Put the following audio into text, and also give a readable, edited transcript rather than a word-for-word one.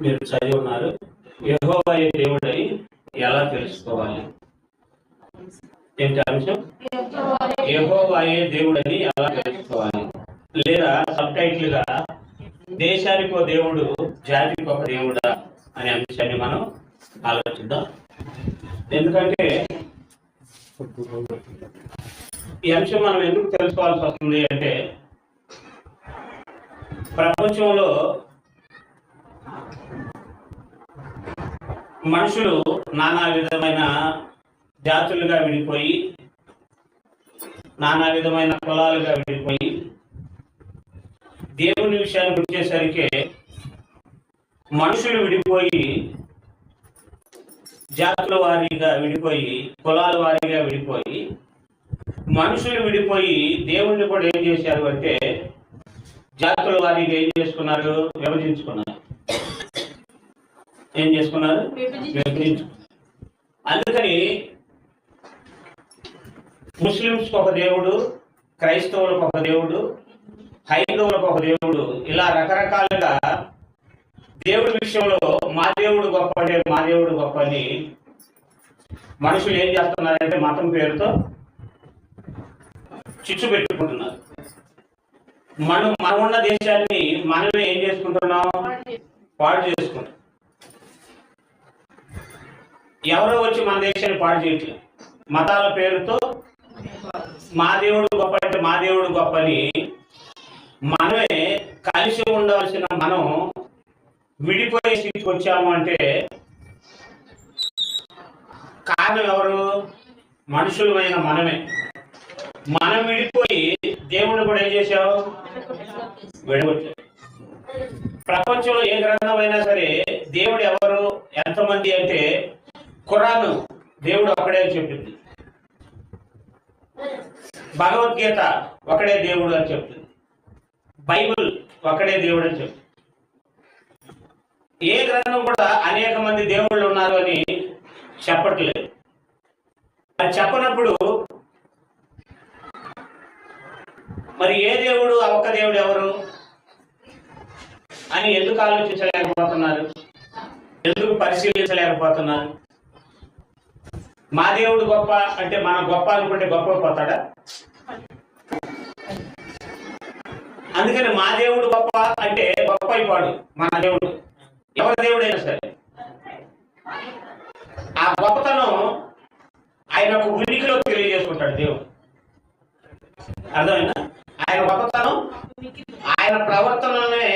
మీరు చదివి ఉన్నారు. యెహోవాయే దేవుడని ఎలా తెలుసుకోవాలి? ఏంటి అంశం? యెహోవాయే దేవుడని ఎలా తెలుసుకోవాలి? లేదా సబ్ టైటిల్ గా దేశానికి ఒక దేవుడు, జాతికి ఒక దేవుడా అనే అంశాన్ని మనం ఆలోచిద్దాం. ఎందుకంటే ఈ అంశం మనం ఎందుకు తెలుసుకోవాల్సి వస్తుంది అంటే, ప్రపంచంలో మనుషులు నానా విధమైన జాతులుగా విడిపోయి, నానా విధమైన కులాలుగా విడిపోయి, దేవుని విషయానికి వచ్చేసరికి మనుషులు విడిపోయి, జాతుల వారీగా విడిపోయి, కులాల వారీగా విడిపోయి, మనుషులు విడిపోయి దేవుణ్ణి కూడా ఏం చేశారు అంటే జాతుల వారీగా ఏం చేసుకున్నారు? విభజించుకున్నారు. ఏం చేసుకున్నారు? అందుకని ముస్లింస్కి ఒక దేవుడు, క్రైస్తవులకు ఒక దేవుడు, హైందవులకు ఒక దేవుడు, ఇలా రకరకాలుగా దేవుడి విషయంలో మా దేవుడు గొప్ప అంటే మా దేవుడు గొప్ప అని మనుషులు ఏం చేస్తున్నారంటే మతం పేరుతో చిచ్చు పెట్టుకుంటున్నారు. మనం ఉన్న దేశాన్ని మనమే ఏం చేసుకుంటున్నాం? పాడు చేసుకుంటాం. ఎవరో వచ్చి మన దేశాన్ని పాడు చేయట్లేదు. మతాల పేరుతో మా దేవుడు గొప్ప అంటే మా దేవుడు గొప్ప అని మనమే కలిసి ఉండవలసిన మనం విడిపోయే స్థితికి వచ్చాము అంటే కారణం ఎవరు? మనుషులమైన మనమే. మనం విడిపోయి దేవుడిని కూడా ఏం చేశావు? విడగొట్టావు. ప్రపంచంలో ఏ గ్రంథం అయినా సరే దేవుడు ఎవరు, ఎంతమంది అంటే ఖురాను దేవుడు ఒకడే చెప్తుంది, భగవద్గీత ఒకడే దేవుడు అని చెప్తుంది, బైబిల్ ఒకడే దేవుడు అని చెప్తుంది. ఏ గ్రంథం కూడా అనేక మంది దేవుళ్ళు ఉన్నారు అని చెప్పట్లేదు. అది చెప్పనప్పుడు మరి ఏ దేవుడు, ఆ ఒక్క దేవుడు ఎవరు అని ఎందుకు ఆలోచించలేకపోతున్నారు? ఎందుకు పరిశీలించలేకపోతున్నారు? మా దేవుడు గొప్ప అంటే మనం గొప్ప అనుకుంటే గొప్ప పోతాడా? అందుకని మా దేవుడు గొప్ప అంటే గొప్ప అయిపోడు. మన దేవుడు ఎవరి దేవుడైనా సరే ఆ గొప్పతనం ఆయన ఒక ఉనికిలో తెలియజేసుకుంటాడు దేవుడు. అర్థమైనా? ఆయన గొప్పతనం ఆయన ప్రవర్తననే